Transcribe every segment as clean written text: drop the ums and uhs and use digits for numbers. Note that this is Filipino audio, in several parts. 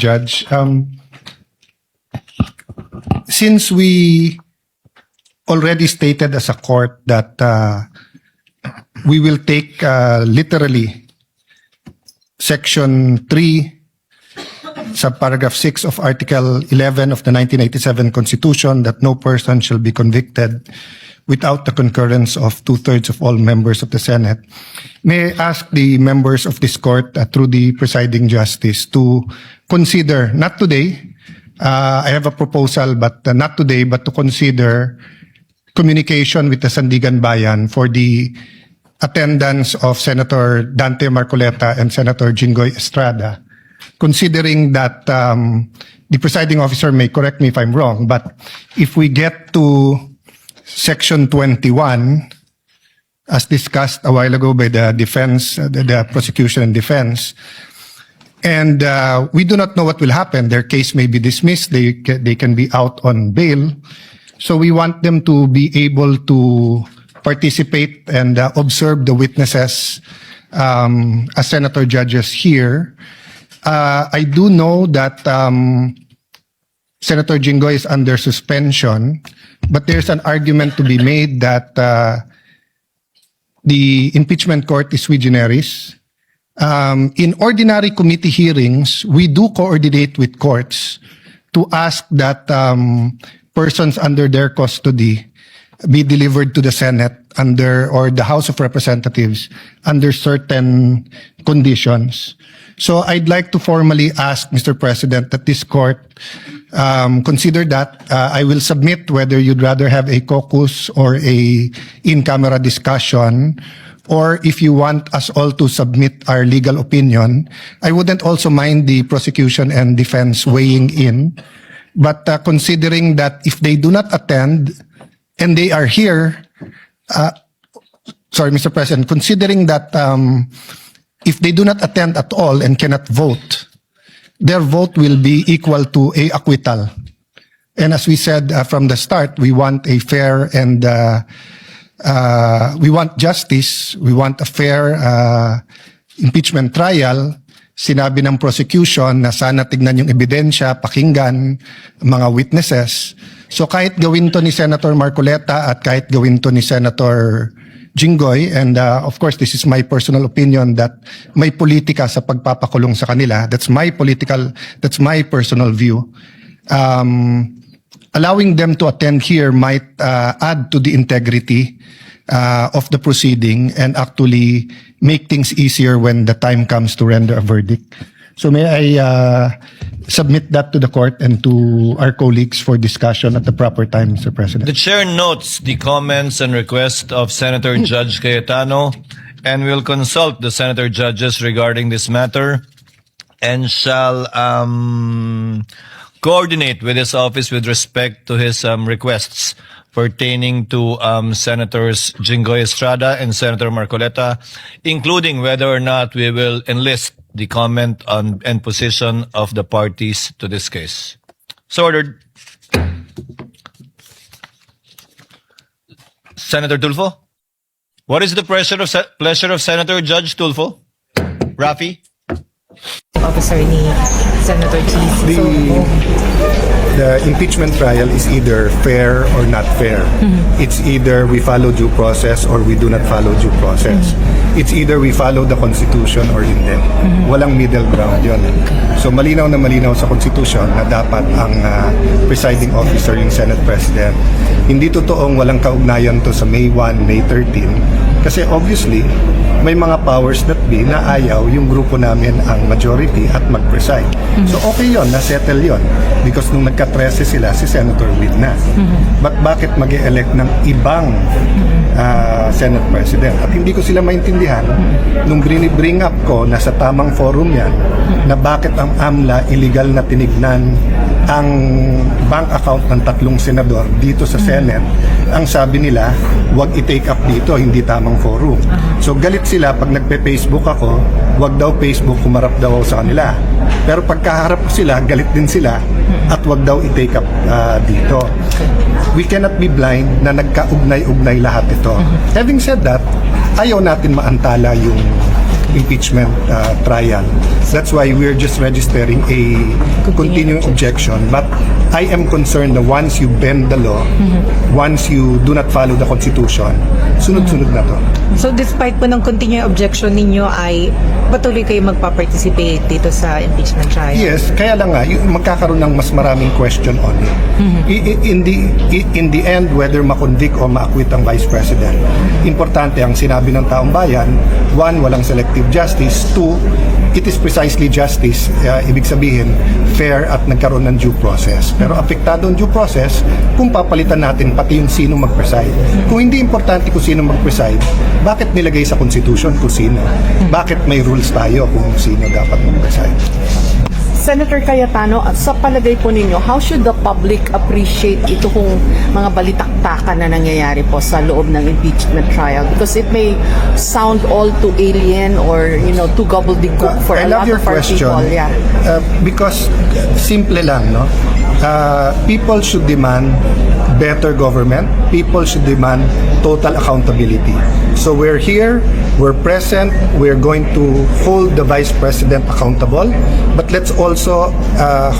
Judge. Since we already stated as a court that we will take literally Section 3, subparagraph 6 of Article 11 of the 1987 Constitution, that no person shall be convicted without the concurrence of 2/3 of all members of the Senate, may I ask the members of this court through the presiding justice to consider, not today, I have a proposal, but not today, but to consider communication with the Sandigan Bayan for the attendance of Senator Dante Marcoleta and Senator Jinggoy Estrada, considering that the presiding officer may correct me if I'm wrong, but if we get to Section 21, as discussed a while ago by the defense, the prosecution and defense, and we do not know what will happen. Their case may be dismissed. They can be out on bail. So we want them to be able to participate and observe the witnesses as senator judges here. I do know that Senator Jinggoy is under suspension, but there's an argument to be made that the impeachment court is sui generis. In ordinary committee hearings, we do coordinate with courts to ask that persons under their custody be delivered to the Senate under, or the House of Representatives under certain conditions. So I'd like to formally ask, Mr. President, that this court consider that. I will submit whether you'd rather have a caucus or a in-camera discussion, or if you want us all to submit our legal opinion. I wouldn't also mind the prosecution and defense weighing in, but considering that if they do not attend and they are here, sorry, Mr. President, considering that if they do not attend at all and cannot vote, their vote will be equal to a acquittal. And as we said from the start, we want a fair and we want justice, we want a fair impeachment trial. Sinabi ng prosecution na sana tignan yung ebidensya, pakinggan mga witnesses. So kahit gawin to ni Senator Marcoleta at kahit gawin to ni Senator Jinggoy, and of course this is my personal opinion that may politika sa pagpapakulong sa kanila. That's my personal view. Allowing them to attend here might add to the integrity of the proceeding and actually make things easier when the time comes to render a verdict. So may I submit that to the court and to our colleagues for discussion at the proper time, Mr. President. The chair notes the comments and requests of Senator Judge Cayetano and will consult the senator judges regarding this matter and shall coordinate with his office with respect to his requests pertaining to Senators Jinggoy Estrada and Senator Marcoleta, including whether or not we will enlist the comment on and position of the parties to this case. So ordered. Senator Tulfo? What is the pleasure of Senator Judge Tulfo? Rafi? Officer ni Senator Cheese. The impeachment trial is either fair or not fair. It's either we follow due process or we do not follow due process. It's either we follow the Constitution or hindi. Walang middle ground yun. So malinaw na malinaw sa Constitution na dapat ang presiding officer yung Senate President. Hindi totoong walang kaugnayan to sa May 1, May 13. Kasi obviously, may mga powers that be na ayaw yung grupo namin ang majority at mag-preside. So okay yon, na-settle yon. Because nung nagka-13 sila, si Senator Win na. But bakit mag-e-elect ng ibang Senate President? At hindi ko sila maintindihan nung bring up ko na sa tamang forum yan, na bakit ang AMLA illegal na tinignan ang bank account ng 3 senador dito sa Senate. Ang sabi nila, wag i-take up dito, hindi tamang forum. So galit sila pag nagpe-Facebook ako, wag daw Facebook, humarap daw sa kanila. Pero pagkaharap sila, galit din sila at wag daw i-take up dito. We cannot be blind na nagkaugnay-ugnay lahat ito. Having said that, ayaw natin maantala yung impeachment trial. That's why we're just registering a continuing objection. But I am concerned that once you bend the law, once you do not follow the Constitution, sunod-sunod na to. So despite po ng continuing objection ninyo ay patuloy kayo magpa-participate dito sa impeachment trial? Yes, kaya lang nga, magkakaroon ng mas maraming question on it. In the end, whether makonvict o ma-acquit ang Vice President, importante ang sinabi ng taong bayan, one, walang selective justice, two, it is precisely justice, ibig sabihin, fair at nagkaroon ng due process. Pero apektado ang due process kung papalitan natin pati yung sino mag-preside. Kung hindi importante kung sino mag-preside, bakit nilagay sa Constitution kung sino? Bakit may rules tayo kung sino dapat mag-preside? Senator Cayetano, sa palagay po ninyo, how should the public appreciate ito kung mga balitaktakan na nangyayari po sa loob ng impeachment trial? Because it may sound all too alien or, too gobbledygook for I a love lot your of our question. people. Yeah. Because simple lang, no? People should demand better government. People should demand total accountability. So we're here, we're present, we're going to hold the Vice President accountable, but let's also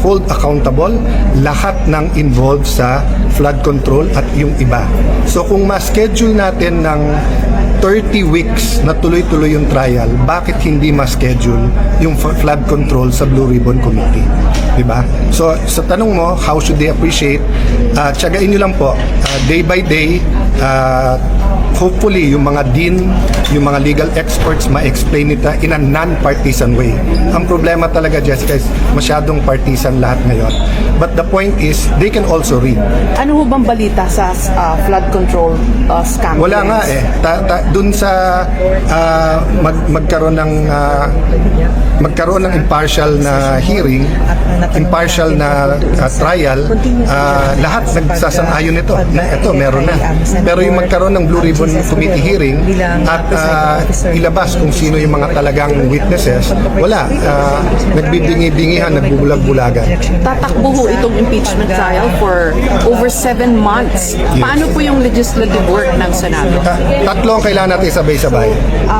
hold accountable lahat ng involved sa flood control at yung iba. So kung ma-schedule natin ng 30 weeks na tuloy-tuloy yung trial, bakit hindi ma-schedule yung flood control sa Blue Ribbon Committee? Diba? So, sa tanong mo, how should they appreciate? Tiyagain nyo lang po, day by day, hopefully, yung mga dean, yung mga legal experts, ma-explain ito in a non-partisan way. Ang problema talaga, Jessica, is masyadong partisan lahat ngayon. But the point is, they can also read. Ano ho bang balita sa flood control scam? Wala nga eh. Dun sa magkaroon ng impartial na hearing, impartial na trial, lahat nagsasang-ayon ito. Ito, meron na. Pero yung magkaroon ng Blue Ribbon Committee hearing at ilabas kung sino yung mga talagang witnesses, wala. Nagbibingi-bingihan, nagbubulag-bulagan. Tatakbo ho itong impeachment trial for over 7 months. Paano po yung legislative work ng Senado? Tatlo ang kailangan natin sabay-sabay.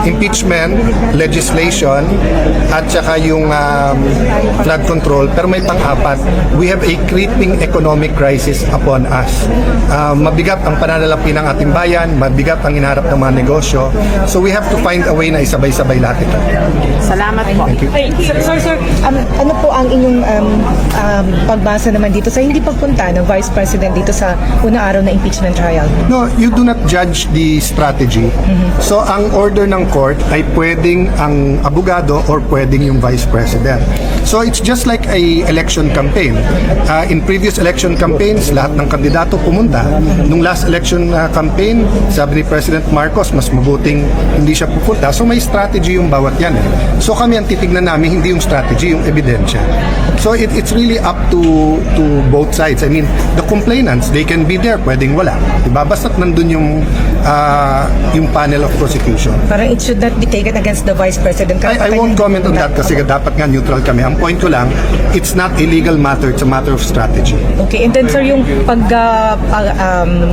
Impeachment, legislation, at saka yung flood control. Pero may pang-apat, we have a creeping economic crisis upon us. Mabigat ang pananalapi ng ating bayan, mabigat ang hinaharap ng mga negosyo. So we have to find a way na isabay-sabay lahat ito. Salamat po. Sir, ano po ang inyong pagbasa naman dito sa hindi pagpunta ng Vice President dito sa unang araw na impeachment trial? No, you do not judge the strategy. So ang order ng court ay pwedeng ang abogado or pwedeng yung Vice President. So it's just like a election campaign. In previous election campaigns, lahat ng kandidato pumunta. Nung last election campaign, sabi ni President Marcos, mas mabuting hindi siya pupunta. So may strategy yung bawat yan. So kami ang titignan namin, hindi yung strategy, yung ebidensya. So it's really up to both sides. I mean, the complainants, they can be there, pwedeng wala. Diba? Basta't nandun yung panel of prosecution. Parang it should not be taken against the Vice President. I won't comment on that kasi dapat nga neutral kami. Ang point ko lang, it's not a legal matter, it's a matter of strategy. Okay, and then sir, yung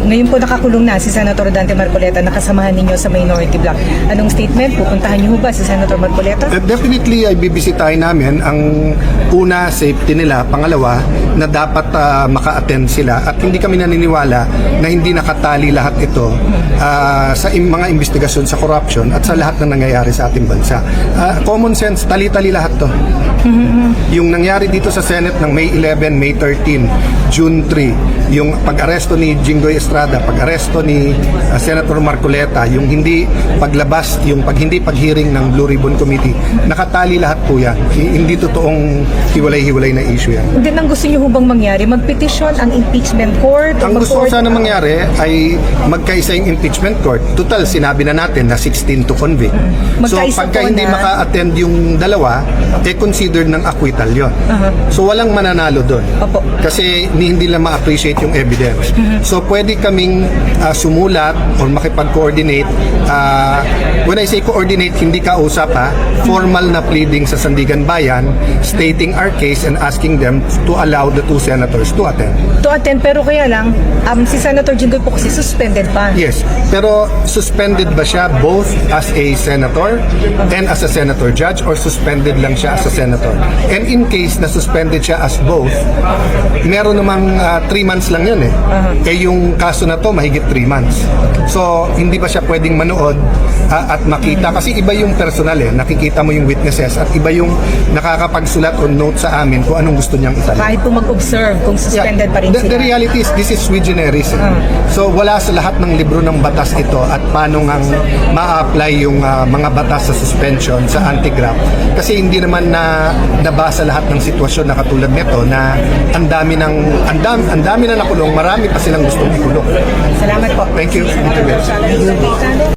ngayon po nakakulong na si Senator Dante Marcoleta, nakasamahan ninyo sa minority bloc. Anong statement? Pupuntahan niyo ba si Senator Marcoleta? Definitely ay bibisitahin namin. Ang una, safety nila. Pangalawa, na dapat maka-attend sila. At hindi kami naniniwala na hindi nakatali lahat ito sa mga investigasyon sa corruption at sa lahat na nangyayari sa ating bansa. Common sense, tali-tali lahat to. Yung nangyari dito sa Senate ng May 11, May 13, June 3, yung pag-aresto ni Jinggoy Estrada, pag-aresto ni Senator Marcoleta, yung hindi paglabas, yung hindi pag-hearing ng Blue Ribbon Committee, nakatali lahat po yan. Hindi totoong hiwalay-hiwalay na issue yan. And then ang gusto niyo bang mangyari? Magpetisyon ang impeachment court? Ang gusto ko sana mangyari ay magkaisa yung impeachment court. Total, sinabi na natin na 16 to convict. So Magkaisa pagka po hindi na- maka-attend yung dalawa, considered ng acquittal yon. So walang mananalo doon. Opo. Kasi hindi nila ma-appreciate yung evidence. So pwede kaming sumulat or makipag-coordinate. When I say coordinate, hindi kausap formal na pleading sa Sandigan Bayan stating our case and asking them to allow the two senators to attend. To attend, pero kaya lang, si Senator Jinggoy po kasi suspended pa. Yes, pero suspended ba siya both as a senator and as a senator judge, or suspended lang siya as a senator? And in case na suspended siya as both, meron namang 3 months lang yun eh. Eh yung kaso na to mahigit 3 months. So hindi ba siya pwedeng manood at makita? Kasi iba yung personal eh, nakikita mo yung witnesses, at iba yung nakakapagsulat o note sa amin kung anong gusto niyang itanong. Kahit po mag-observe kung suspended pa rin The sila. reality is, this is sui generis. So, wala sa lahat ng libro ng batas ito at paano nga ma-apply yung mga batas sa suspension, sa anti-graft. Kasi hindi naman na nabasa lahat ng sitwasyon na katulad nito na ang dami na nakulong, marami pa silang gustong ikulong. Salamat po. Thank you.